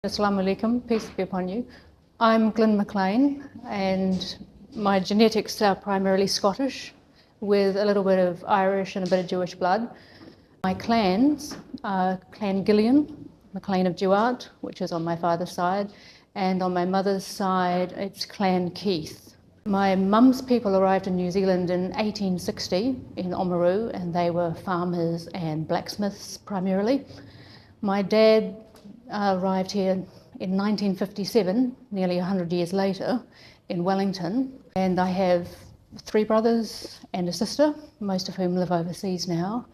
Assalamu alaikum, peace be upon you. I'm Glyn McLean and my genetics are primarily Scottish with a little bit of Irish and a bit of Jewish blood. My clans are Clan Gillian, McLean of Zealnd, which is on my father's side, and on my mother's side it's Clan Keith. My mum's people arrived in New Zealand in 1860 in Oamaru, and they were farmers and blacksmiths primarily. My dad arrived here in 1957, nearly 100 years later, in Wellington, and I have 3 brothers and a sister, most of whom live overseas now,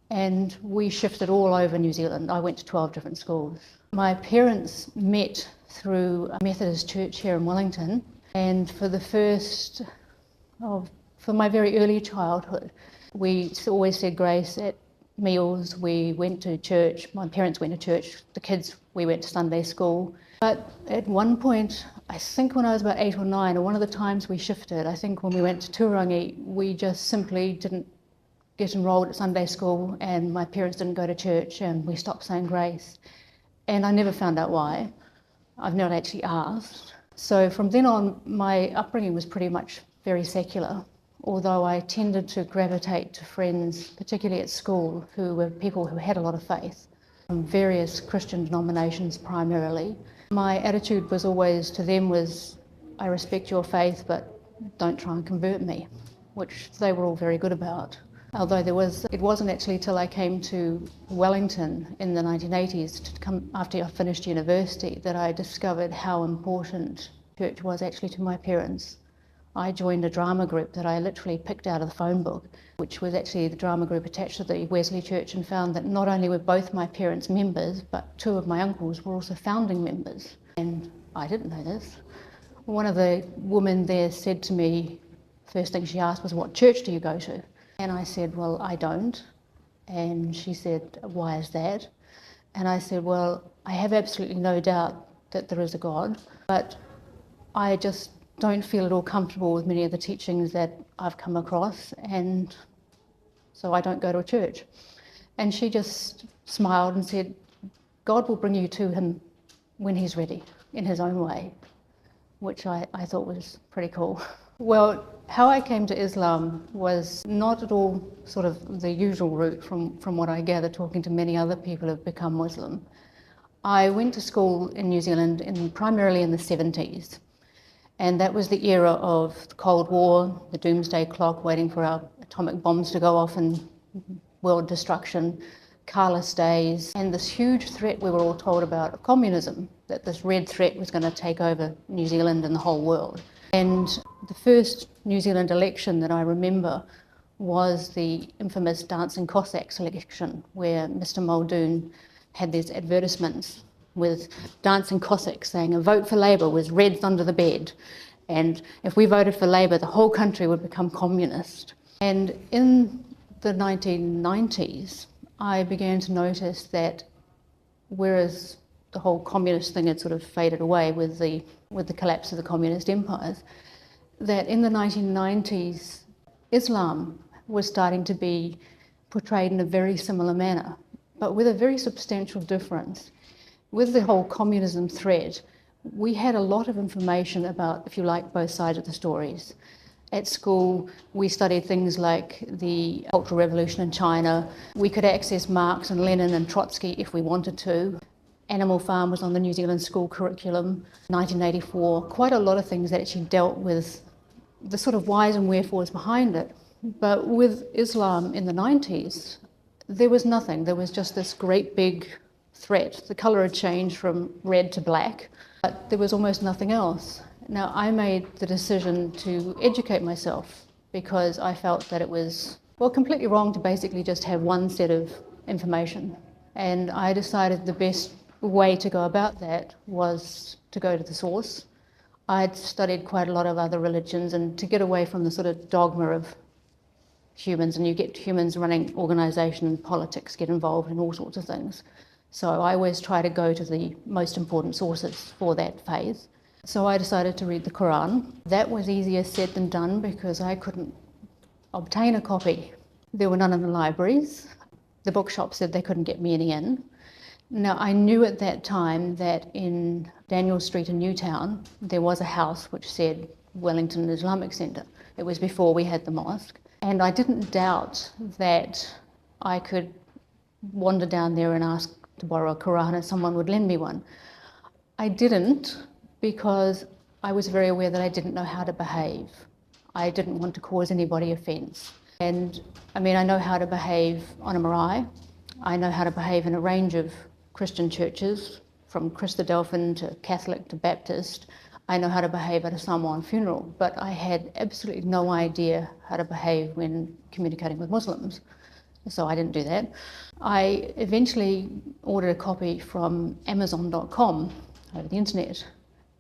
and we shifted all over New Zealand. I went to 12 different schools. My parents met through a Methodist church here in Wellington, and for my very early childhood, we always said grace at meals. We went to church. My parents went to church. The kids, we went to Sunday school. But at one point, I think when I was about 8 or 9, or one of the times we shifted, I think when we went to Turangi, we just simply didn't get enrolled at Sunday school, and my parents didn't go to church, and we stopped saying grace. And I never found out why. I've not actually asked. So from then on, my upbringing was pretty much very secular, although I tended to gravitate to friends, particularly at school, who were people who had a lot of faith, from various Christian denominations primarily. My attitude was always to them was, I respect your faith, but don't try and convert me, which they were all very good about. Although it wasn't actually till I came to Wellington in the 1980s, after I finished university, that I discovered how important church was actually to my parents. I joined a drama group that I literally picked out of the phone book, which was actually the drama group attached to the Wesley Church, and found that not only were both my parents members, but 2 of my uncles were also founding members. And I didn't know this. One of the women there said to me, first thing she asked was, "What church do you go to?" And I said, "Well, I don't." And she said, "Why is that?" And I said, "Well, I have absolutely no doubt that there is a God, but I just don't feel at all comfortable with many of the teachings that I've come across, and so I don't go to a church." And she just smiled and said, "God will bring you to him when he's ready, in his own way," which I thought was pretty cool. Well, how I came to Islam was not at all sort of the usual route from what I gather talking to many other people who have become Muslim. I went to school in New Zealand primarily in the 70s. And that was the era of the Cold War, the doomsday clock, waiting for our atomic bombs to go off and world destruction, carless days, and this huge threat we were all told about of communism, that this red threat was going to take over New Zealand and the whole world. And the first New Zealand election that I remember was the infamous Dancing Cossacks election, where Mr. Muldoon had these advertisements with Dancing Cossacks saying a vote for Labour was Reds under the bed, and if we voted for Labour, the whole country would become communist. And in the 1990s, I began to notice that whereas the whole communist thing had sort of faded away with the collapse of the communist empires, that in the 1990s, Islam was starting to be portrayed in a very similar manner, but with a very substantial difference. With the whole communism threat, we had a lot of information about, if you like, both sides of the stories. At school, we studied things like the Cultural Revolution in China. We could access Marx and Lenin and Trotsky if we wanted to. Animal Farm was on the New Zealand school curriculum, 1984. Quite a lot of things that actually dealt with the sort of whys and wherefores behind it. But with Islam in the 90s, there was nothing. There was just this great big threat. The colour had changed from red to black, but there was almost nothing else. Now, I made the decision to educate myself because I felt that it was, well, completely wrong to basically just have one set of information. And I decided the best way to go about that was to go to the source. I'd studied quite a lot of other religions, and to get away from the sort of dogma of humans, and you get humans running organisation and politics, get involved in all sorts of things. So I always try to go to the most important sources for that faith. So I decided to read the Quran. That was easier said than done because I couldn't obtain a copy. There were none in the libraries. The bookshop said they couldn't get me any in. Now, I knew at that time that in Daniel Street in Newtown, there was a house which said Wellington Islamic Centre. It was before we had the mosque. And I didn't doubt that I could wander down there and ask to borrow a Quran and someone would lend me one. I didn't, because I was very aware that I didn't know how to behave. I didn't want to cause anybody offence. And I mean, I know how to behave on a marae. I know how to behave in a range of Christian churches, from Christadelphian to Catholic to Baptist. I know how to behave at a Samoan funeral, but I had absolutely no idea how to behave when communicating with Muslims. So I didn't do that. I eventually ordered a copy from Amazon.com over the internet.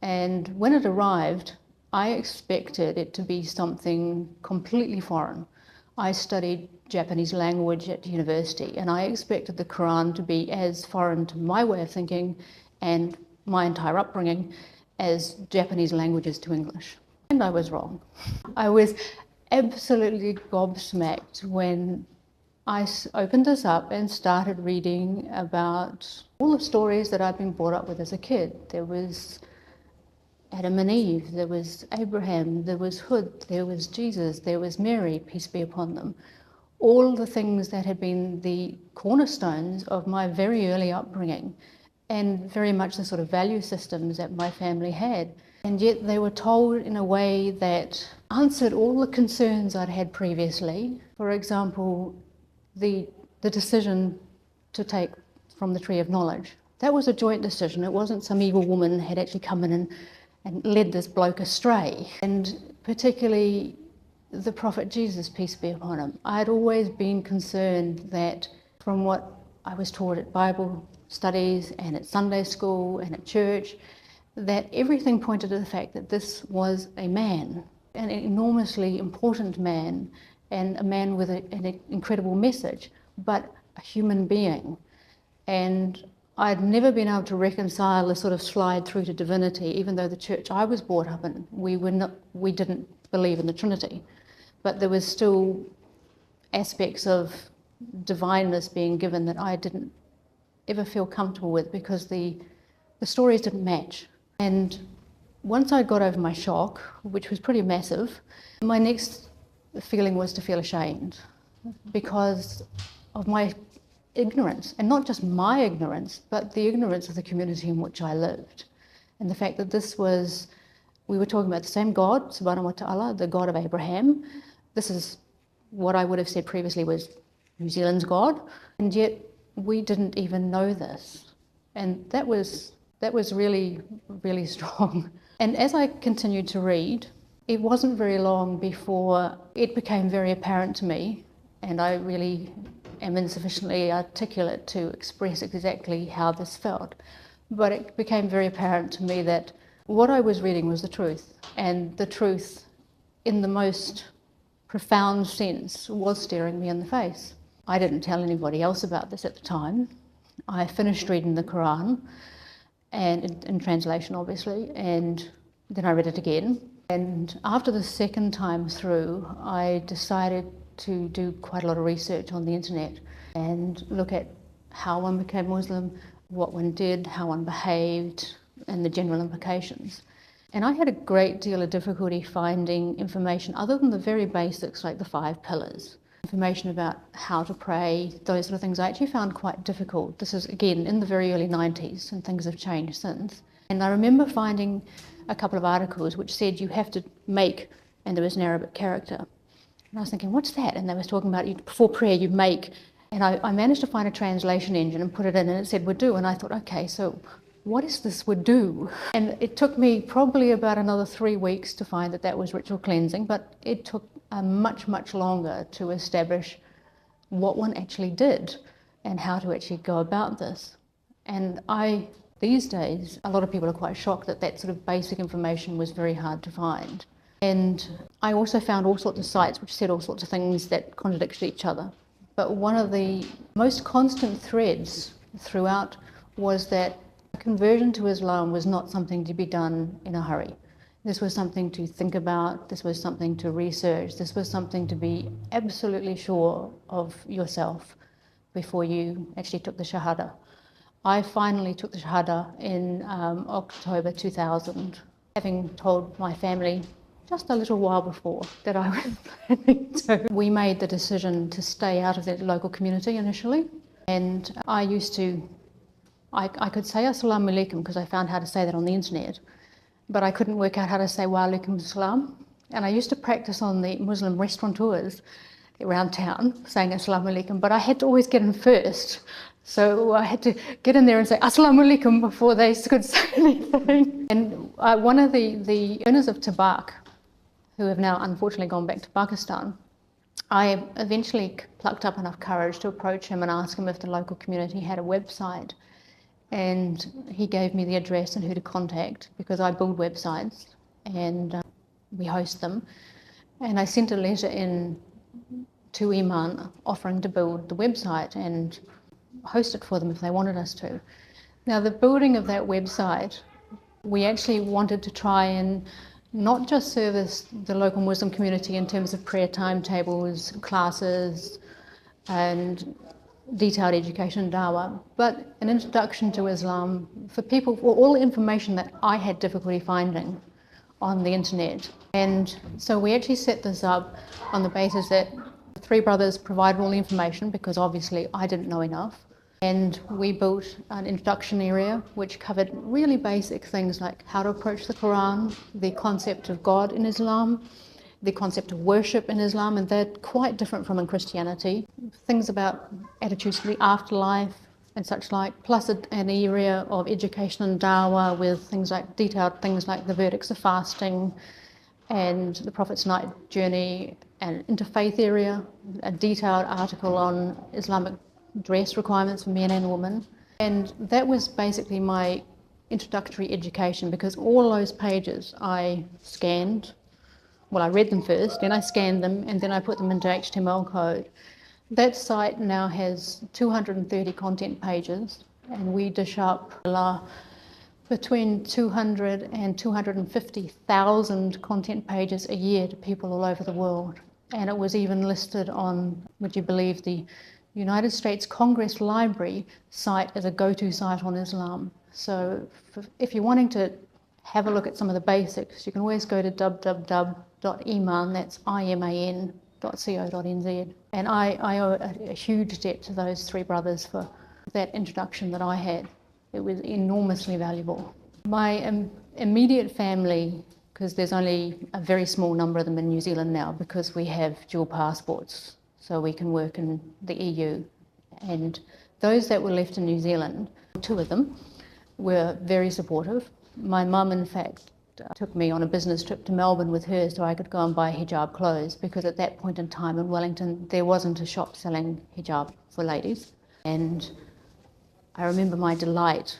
And when it arrived, I expected it to be something completely foreign. I studied Japanese language at university, and I expected the Quran to be as foreign to my way of thinking and my entire upbringing as Japanese languages to English. And I was wrong. I was absolutely gobsmacked when I opened this up and started reading about all the stories that I'd been brought up with as a kid. There was Adam and Eve, there was Abraham, there was Hud, there was Jesus, there was Mary, peace be upon them. All the things that had been the cornerstones of my very early upbringing and very much the sort of value systems that my family had. And yet they were told in a way that answered all the concerns I'd had previously. For example, the decision to take from the tree of knowledge. That was a joint decision. It wasn't some evil woman had actually come in and led this bloke astray. And particularly the prophet Jesus, peace be upon him. I'd always been concerned that from what I was taught at Bible studies and at Sunday school and at church, that everything pointed to the fact that this was a man, an enormously important man, and a man with an incredible message, but a human being. And I'd never been able to reconcile the sort of slide through to divinity, even though the church I was brought up in, we didn't believe in the Trinity. But there was still aspects of divineness being given that I didn't ever feel comfortable with, because the stories didn't match. And once I got over my shock, which was pretty massive, my next feeling was to feel ashamed because of my ignorance, and not just my ignorance, but the ignorance of the community in which I lived. And the fact that we were talking about the same God, subhanahu wa ta'ala, the God of Abraham. This is what I would have said previously was New Zealand's God, and yet we didn't even know this. And that was really, really strong. And as I continued to read, it wasn't very long before it became very apparent to me, and I really am insufficiently articulate to express exactly how this felt, but it became very apparent to me that what I was reading was the truth, and the truth in the most profound sense was staring me in the face. I didn't tell anybody else about this at the time. I finished reading the Quran, and in translation obviously, and then I read it again. And after the second time through, I decided to do quite a lot of research on the internet and look at how one became Muslim, what one did, how one behaved, and the general implications. And I had a great deal of difficulty finding information other than the very basics, like the 5 pillars. Information about how to pray, those sort of things I actually found quite difficult. This is, again, in the very early 90s, and things have changed since. And I remember finding a couple of articles which said you have to make, and there was an Arabic character. And I was thinking, what's that? And they was talking about before prayer you make. And I managed to find a translation engine and put it in, and it said wudu. And I thought, okay, so what is this wudu? And it took me probably about another 3 weeks to find that was ritual cleansing, but it took much, much longer to establish what one actually did and how to actually go about this. And these days, a lot of people are quite shocked that that sort of basic information was very hard to find. And I also found all sorts of sites which said all sorts of things that contradicted each other. But one of the most constant threads throughout was that conversion to Islam was not something to be done in a hurry. This was something to think about, this was something to research, this was something to be absolutely sure of yourself before you actually took the Shahada. I finally took the Shahada in October 2000, having told my family just a little while before that I was planning to. We made the decision to stay out of the local community initially, and I could say Assalamu alaikum because I found how to say that on the internet, but I couldn't work out how to say wa alaikum salam. And I used to practice on the Muslim restaurateurs around town saying Assalamu alaikum, but I had to always get in first. So I had to get in there and say Assalamu alaikum before they could say anything. And one of the owners of Tabak, who have now unfortunately gone back to Pakistan, I eventually plucked up enough courage to approach him and ask him if the local community had a website. And he gave me the address and who to contact, because I build websites and we host them. And I sent a letter in to Iman offering to build the website and host it for them if they wanted us to. Now, the building of that website, we actually wanted to try and not just service the local Muslim community in terms of prayer timetables, classes, and detailed education and dawah, but an introduction to Islam for people, for all the information that I had difficulty finding on the internet. And so we actually set this up on the basis that the three brothers provided all the information, because obviously I didn't know enough. And we built an introduction area which covered really basic things like how to approach the Quran, the concept of God in Islam, the concept of worship in Islam, and they're quite different from in Christianity. Things about attitudes to the afterlife and such like, plus an area of education and dawah with things like detailed things like the verdicts of fasting and the Prophet's night journey, and interfaith area, a detailed article on Islamic dress requirements for men and women. And that was basically my introductory education, because all those pages I scanned. Well, I read them first, then I scanned them, and then I put them into HTML code. That site now has 230 content pages, and we dish up between 200 and 250,000 content pages a year to people all over the world. And it was even listed on, would you believe, the United States Congress Library site as a go-to site on Islam. So if you're wanting to have a look at some of the basics, you can always go to www.iman, that's iman.co.nz. And I owe a huge debt to those three brothers for that introduction that I had. It was enormously valuable. My immediate family, because there's only a very small number of them in New Zealand now because we have dual passports, so we can work in the EU. And those that were left in New Zealand, two of them, were very supportive. My mum, in fact, took me on a business trip to Melbourne with her so I could go and buy hijab clothes, because at that point in time in Wellington there wasn't a shop selling hijab for ladies. And I remember my delight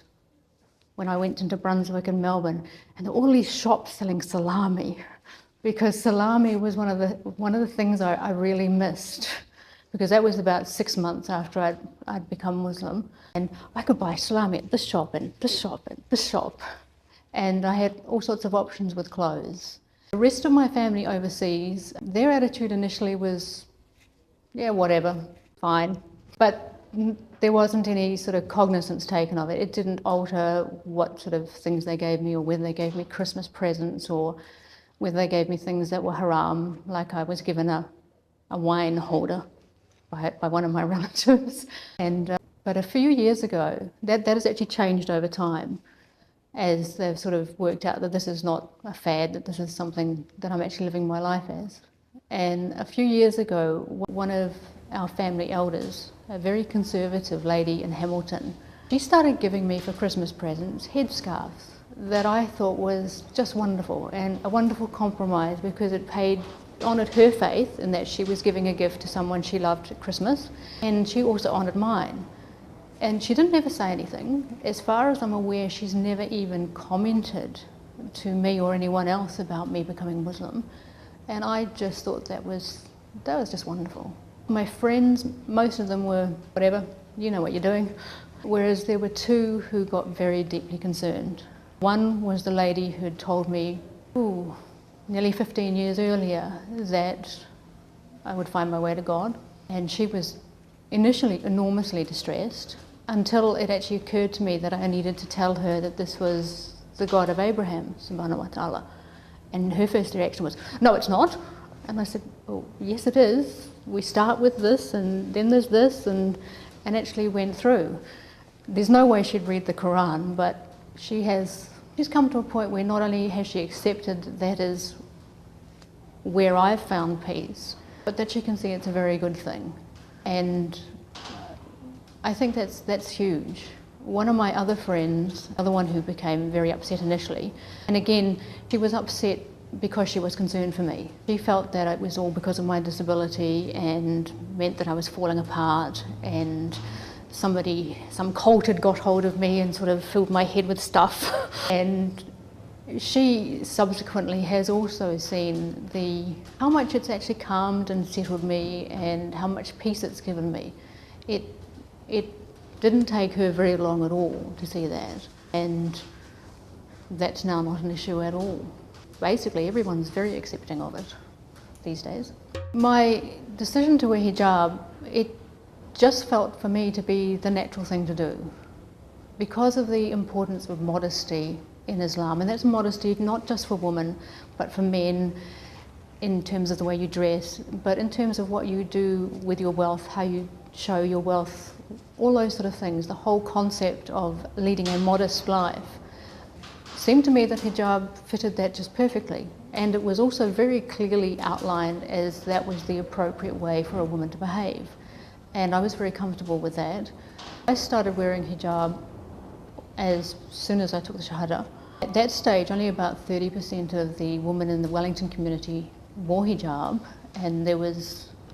when I went into Brunswick and Melbourne, and there were all these shops selling salami, because salami was one of the things I really missed, because that was about 6 months after I'd become Muslim, and I could buy salami at this shop and this shop and this shop, and I had all sorts of options with clothes. The rest of my family overseas, their attitude initially was, yeah, whatever, fine, but there wasn't any sort of cognizance taken of it. It didn't alter what sort of things they gave me, or whether they gave me Christmas presents, or whether they gave me things that were haram, like I was given a wine holder by one of my relatives. And but a few years ago, that has actually changed over time, as they've sort of worked out that this is not a fad, that this is something that I'm actually living my life as. And a few years ago, one of our family elders, a very conservative lady in Hamilton, she started giving me for Christmas presents headscarves that I thought was just wonderful, and a wonderful compromise, because it honoured her faith in that she was giving a gift to someone she loved at Christmas, and she also honoured mine. And she didn't ever say anything. As far as I'm aware, she's never even commented to me or anyone else about me becoming Muslim. And I just thought that was just wonderful. My friends, most of them were, whatever, you know what you're doing. Whereas there were two who got very deeply concerned. One was the lady who'd told me, nearly 15 years earlier, that I would find my way to God. And she was initially enormously distressed. until it actually occurred to me that I needed to tell her that this was the God of Abraham, subhanahu wa ta'ala. And her first reaction was, no, it's not. And I said, well, yes, it is. We start with this, and then there's this, and actually went through. There's no way she'd read the Quran, but she's come to a point where not only has she accepted that is where I've found peace, but that she can see it's a very good thing. And I think that's huge. One of my other friends, another one who became very upset initially, and again, she was upset because she was concerned for me. She felt that it was all because of my disability and meant that I was falling apart, and some cult had got hold of me and sort of filled my head with stuff. And she subsequently has also seen how much it's actually calmed and settled me and how much peace it's given me. It didn't take her very long at all to see that, and that's now not an issue at all. Basically, everyone's very accepting of it these days. My decision to wear hijab, it just felt for me to be the natural thing to do because of the importance of modesty in Islam. And that's modesty not just for women, but for men, in terms of the way you dress, but in terms of what you do with your wealth, how you show your wealth, all those sort of things. The whole concept of leading a modest life seemed to me that hijab fitted that just perfectly. And it was also very clearly outlined as that was the appropriate way for a woman to behave. And I was very comfortable with that. I started wearing hijab as soon as I took the Shahada. At that stage, only about 30% of the women in the Wellington community wore hijab, and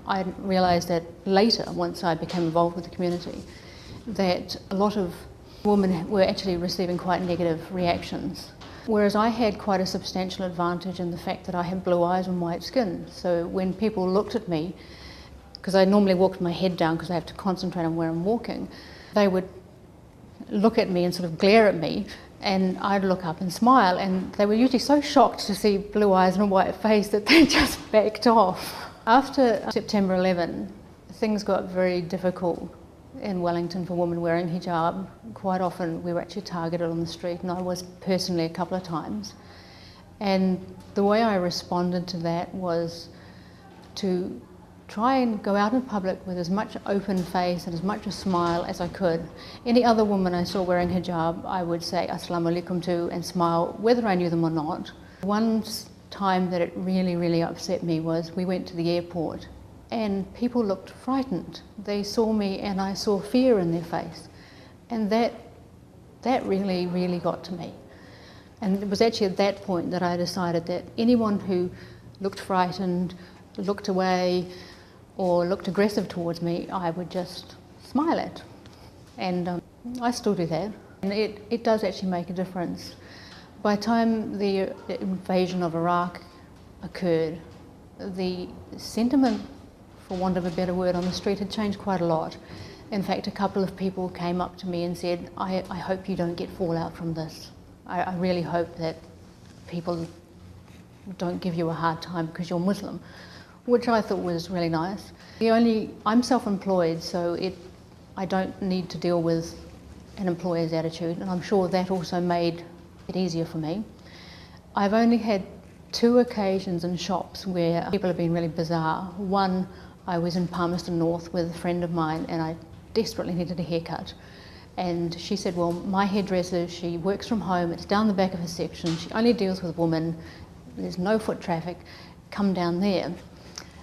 I realised that later, once I became involved with the community, that a lot of women were actually receiving quite negative reactions. Whereas I had quite a substantial advantage in the fact that I had blue eyes and white skin. So when people looked at me, because I normally walk with my head down because I have to concentrate on where I'm walking, they would look at me and sort of glare at me, and I'd look up and smile, and they were usually so shocked to see blue eyes and a white face that they just backed off. After September 11, things got very difficult in Wellington for women wearing hijab. Quite often we were actually targeted on the street, and I was personally a couple of times. And the way I responded to that was to try and go out in public with as much open face and as much a smile as I could. Any other woman I saw wearing hijab, I would say Assalamu alaikum to and smile, whether I knew them or not. One time that it really, really upset me was we went to the airport and people looked frightened. They saw me and I saw fear in their face. And that really, really got to me. And it was actually at that point that I decided that anyone who looked frightened, looked away, or looked aggressive towards me, I would just smile at. And I still do that. And it does actually make a difference. By the time the invasion of Iraq occurred, the sentiment, for want of a better word, on the street had changed quite a lot. In fact, a couple of people came up to me and said, I hope you don't get fallout from this. I really hope that people don't give you a hard time because you're Muslim, which I thought was really nice. I'm self-employed, so I don't need to deal with an employer's attitude, and I'm sure that also made it easier for me. I've only had 2 occasions in shops where people have been really bizarre. One, I was in Palmerston North with a friend of mine and I desperately needed a haircut. And she said, well, my hairdresser, she works from home, it's down the back of her section, she only deals with women, there's no foot traffic, come down there.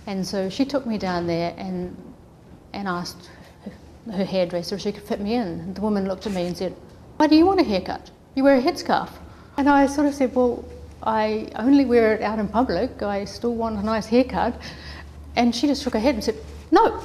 And so she took me down there and asked her hairdresser if she could fit me in. And the woman looked at me and said, why do you want a haircut? You wear a headscarf. And I sort of said, well, I only wear it out in public, I still want a nice haircut. And she just shook her head and said, no,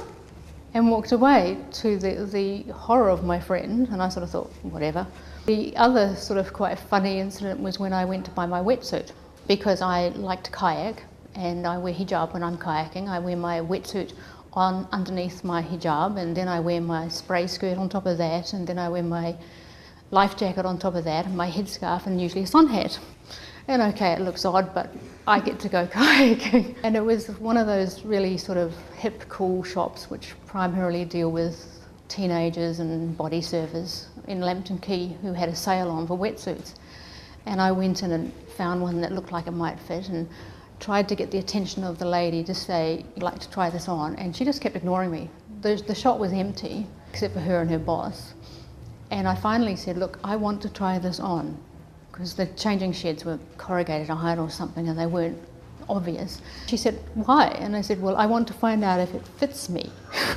and walked away, to the horror of my friend, and I sort of thought, whatever. The other sort of quite funny incident was when I went to buy my wetsuit, because I like to kayak and I wear hijab when I'm kayaking. I wear my wetsuit on underneath my hijab, and then I wear my spray skirt on top of that, and then I wear my life jacket on top of that, and my headscarf, and usually a sun hat. And okay, it looks odd, but I get to go kayaking. And it was one of those really sort of hip, cool shops which primarily deal with teenagers and body surfers in Lambton Quay who had a sale on for wetsuits. And I went in and found one that looked like it might fit and tried to get the attention of the lady to say, "You'd like to try this on?" And she just kept ignoring me. The shop was empty, except for her and her boss. And I finally said, "Look, I want to try this on," because the changing sheds were corrugated iron or something and they weren't obvious. She said, "Why?" And I said, "Well, I want to find out if it fits me."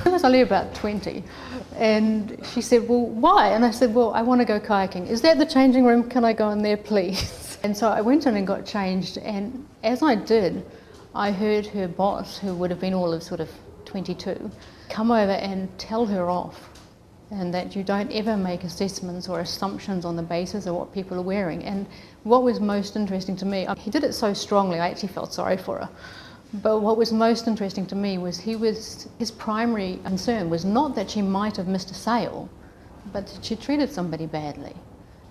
I was only about 20. And she said, "Well, why?" And I said, "Well, I want to go kayaking. Is that the changing room? Can I go in there, please?" And so I went in and got changed, and as I did, I heard her boss, who would have been all of sort of 22, come over and tell her off, and that you don't ever make assessments or assumptions on the basis of what people are wearing. And what was most interesting to me, he did it so strongly, I actually felt sorry for her. But what was most interesting to me was his primary concern was not that she might have missed a sale, but that she treated somebody badly.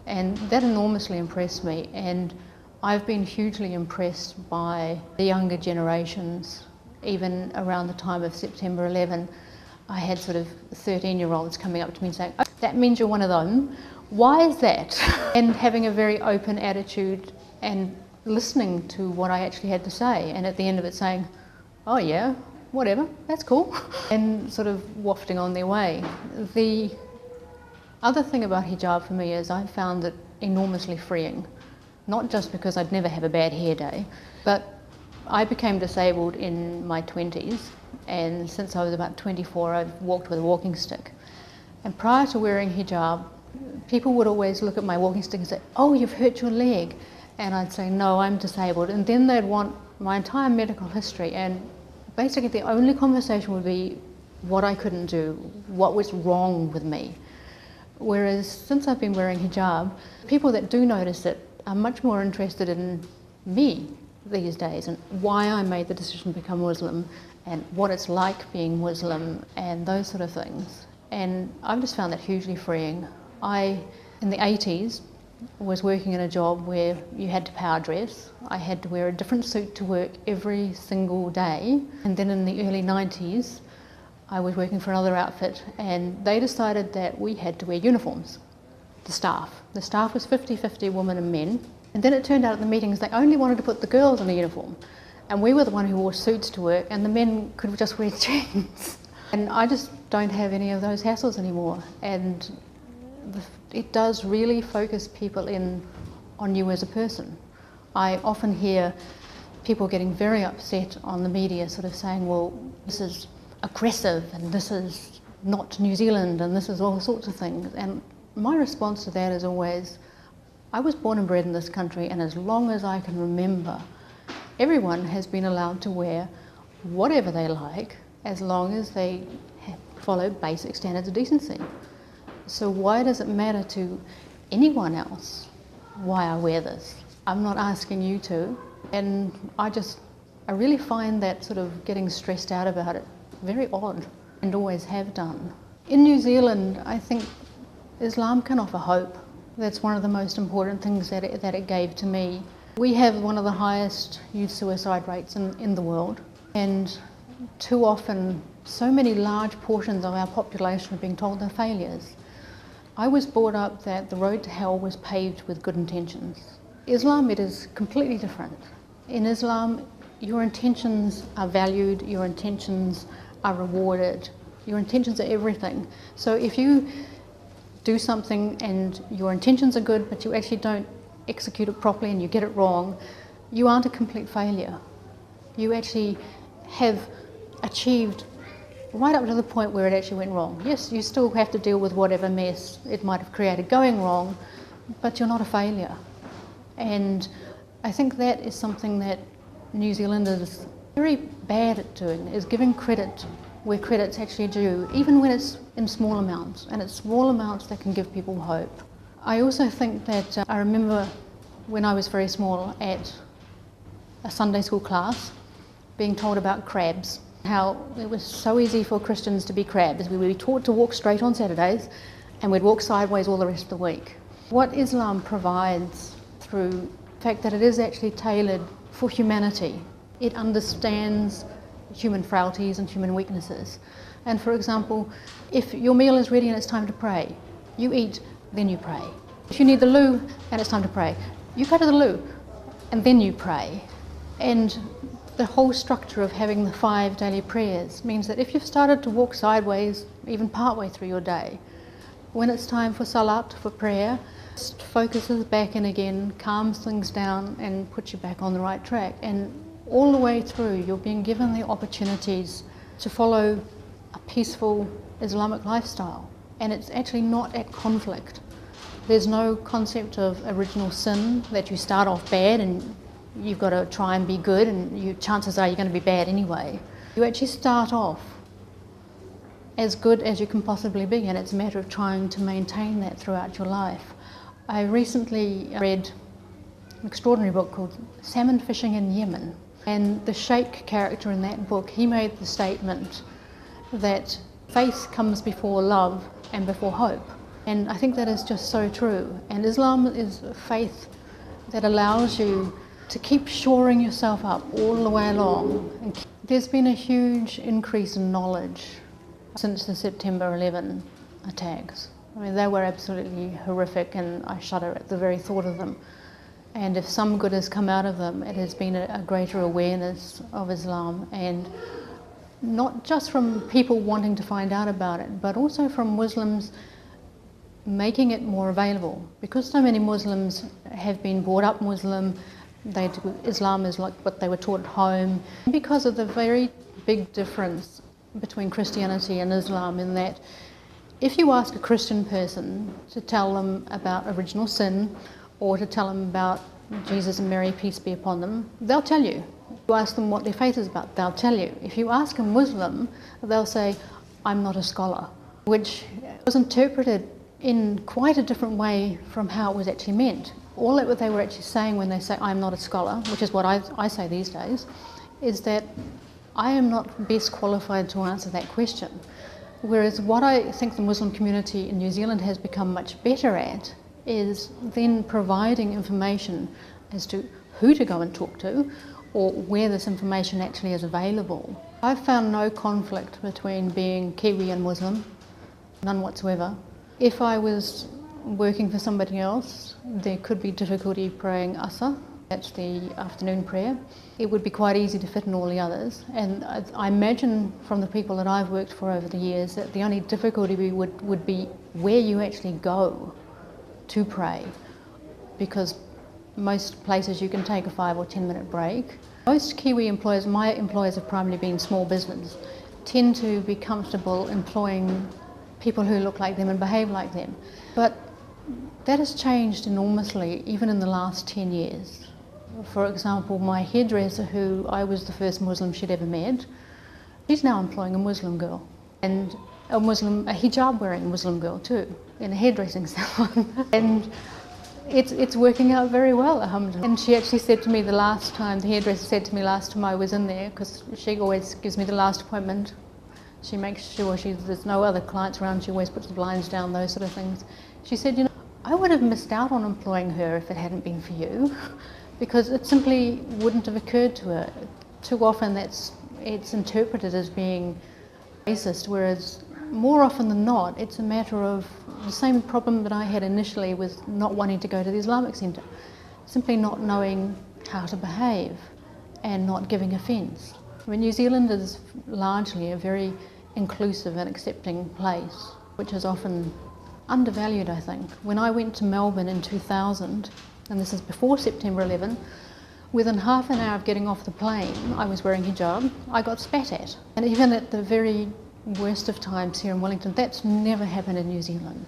And that enormously impressed me. And I've been hugely impressed by the younger generations. Even around the time of September 11, I had sort of 13-year-olds coming up to me and saying, "Oh, that means you're one of them. Why is that?" And having a very open attitude and listening to what I actually had to say, and at the end of it saying, "Oh yeah, whatever, that's cool," and sort of wafting on their way. The other thing about hijab for me is I found it enormously freeing, not just because I'd never have a bad hair day, but I became disabled in my 20s, and since I was about 24 I've walked with a walking stick. And prior to wearing hijab, people would always look at my walking stick and say, "Oh, you've hurt your leg." And I'd say, "No, I'm disabled." And then they'd want my entire medical history, and basically the only conversation would be what I couldn't do, what was wrong with me. Whereas since I've been wearing hijab, people that do notice it are much more interested in me these days and why I made the decision to become Muslim and what it's like being Muslim and those sort of things. And I've just found that hugely freeing. In the 80s, was working in a job where you had to power dress. I had to wear a different suit to work every single day. And then in the early 90s, I was working for another outfit, and they decided that we had to wear uniforms, the staff. The staff was 50-50 women and men. And then it turned out at the meetings they only wanted to put the girls in a uniform. And we were the one who wore suits to work, and the men could just wear jeans. And I just don't have any of those hassles anymore. And it does really focus people in on you as a person. I often hear people getting very upset on the media, sort of saying, "Well, this is aggressive and this is not New Zealand and this is all sorts of things." And my response to that is always, I was born and bred in this country, and as long as I can remember, everyone has been allowed to wear whatever they like as long as they follow basic standards of decency. So why does it matter to anyone else why I wear this? I'm not asking you to. And I really find that sort of getting stressed out about it very odd, and always have done. In New Zealand, I think Islam can offer hope. That's one of the most important things that it gave to me. We have one of the highest youth suicide rates in the world, and too often so many large portions of our population are being told they're failures. I was brought up that the road to hell was paved with good intentions. Islam, it is completely different. In Islam, your intentions are valued, your intentions are rewarded, your intentions are everything. So if you do something and your intentions are good, but you actually don't execute it properly and you get it wrong, you aren't a complete failure. You actually have achieved right up to the point where it actually went wrong. Yes, you still have to deal with whatever mess it might have created going wrong, but you're not a failure. And I think that is something that New Zealanders are very bad at doing, is giving credit where credit's actually due, even when it's in small amounts, and it's small amounts that can give people hope. I also think that I remember when I was very small at a Sunday school class being told about crabs, how it was so easy for Christians to be crabs. We would be taught to walk straight on Saturdays and we'd walk sideways all the rest of the week. What Islam provides through the fact that it is actually tailored for humanity, it understands human frailties and human weaknesses. And for example, if your meal is ready and it's time to pray, you eat, then you pray. If you need the loo and it's time to pray, you go to the loo and then you pray. And the whole structure of having the 5 daily prayers means that if you've started to walk sideways, even partway through your day, when it's time for salat, for prayer, it focuses back in again, calms things down and puts you back on the right track. And all the way through, you're being given the opportunities to follow a peaceful Islamic lifestyle. And it's actually not at conflict. There's no concept of original sin, that you start off bad and you've got to try and be good, and chances are you're going to be bad anyway. You actually start off as good as you can possibly be, and it's a matter of trying to maintain that throughout your life. I recently read an extraordinary book called Salmon Fishing in Yemen, and the Sheikh character in that book, he made the statement that faith comes before love and before hope. And I think that is just so true. And Islam is a faith that allows you to keep shoring yourself up all the way along. And there's been a huge increase in knowledge since the September 11 attacks. I mean, they were absolutely horrific, and I shudder at the very thought of them. And if some good has come out of them, it has been a greater awareness of Islam, and not just from people wanting to find out about it, but also from Muslims making it more available. Because so many Muslims have been brought up Muslim, Islam is like what they were taught at home. Because of the very big difference between Christianity and Islam, in that if you ask a Christian person to tell them about original sin, or to tell them about Jesus and Mary, peace be upon them, they'll tell you. If you ask them what their faith is about, they'll tell you. If you ask a Muslim, they'll say, I'm not a scholar, which was interpreted in quite a different way from how it was actually meant. All that they were actually saying when they say, I'm not a scholar, which is what I say these days, is that I am not best qualified to answer that question. Whereas what I think the Muslim community in New Zealand has become much better at is then providing information as to who to go and talk to, or where this information actually is available. I've found no conflict between being Kiwi and Muslim, none whatsoever. If I was working for somebody else, there could be difficulty praying Asr, that's the afternoon prayer. It would be quite easy to fit in all the others, and I imagine from the people that I've worked for over the years that the only difficulty would be where you actually go to pray, because most places you can take a 5 or 10 minute break. Most Kiwi employers, my employers have primarily been small business, tend to be comfortable employing people who look like them and behave like them. But that has changed enormously even in the last 10 years. For example, my hairdresser, who I was the first Muslim she'd ever met, she's now employing a Muslim girl, and a hijab wearing Muslim girl too, in a hairdressing salon. And it's working out very well, alhamdulillah. And she actually said to me the hairdresser said to me last time I was in there, because she always gives me the last appointment, she makes sure there's no other clients around, she always puts the blinds down, those sort of things. She said, you know, I would have missed out on employing her if it hadn't been for you, because it simply wouldn't have occurred to her. Too often it's interpreted as being racist, whereas more often than not, it's a matter of the same problem that I had initially with not wanting to go to the Islamic Centre, simply not knowing how to behave and not giving offence. I mean, New Zealand is largely a very inclusive and accepting place, which is often undervalued, I think. When I went to Melbourne in 2000, and this is before September 11, within half an hour of getting off the plane, I was wearing hijab, I got spat at. And even at the very worst of times here in Wellington, that's never happened in New Zealand.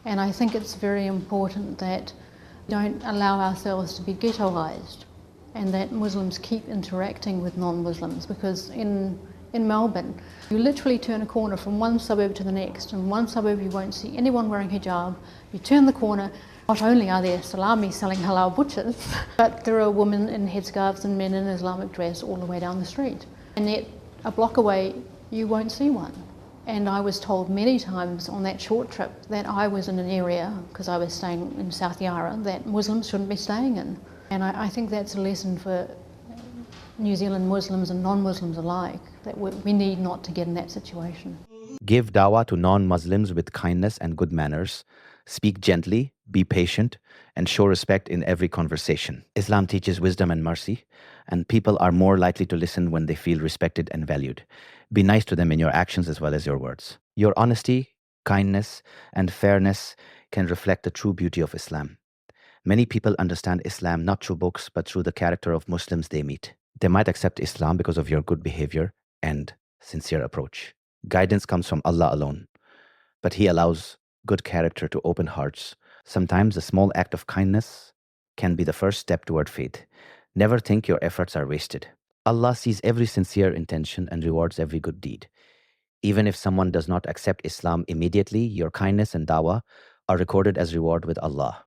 And I think it's very important that we don't allow ourselves to be ghettoised, and that Muslims keep interacting with non-Muslims, because in Melbourne, you literally turn a corner from one suburb to the next. In one suburb you won't see anyone wearing hijab. You turn the corner, not only are there salami selling halal butchers, but there are women in headscarves and men in Islamic dress all the way down the street. And yet a block away you won't see one. And I was told many times on that short trip that I was in an area, because I was staying in South Yarra, that Muslims shouldn't be staying in. And I think that's a lesson for New Zealand Muslims and non-Muslims alike, that we need not to get in that situation. Give dawah to non-Muslims with kindness and good manners. Speak gently, be patient, and show respect in every conversation. Islam teaches wisdom and mercy, and people are more likely to listen when they feel respected and valued. Be nice to them in your actions as well as your words. Your honesty, kindness, and fairness can reflect the true beauty of Islam. Many people understand Islam not through books, but through the character of Muslims they meet. They might accept Islam because of your good behavior and sincere approach. Guidance comes from Allah alone, but He allows good character to open hearts. Sometimes a small act of kindness can be the first step toward faith. Never think your efforts are wasted. Allah sees every sincere intention and rewards every good deed. Even if someone does not accept Islam immediately, your kindness and dawah are recorded as reward with Allah.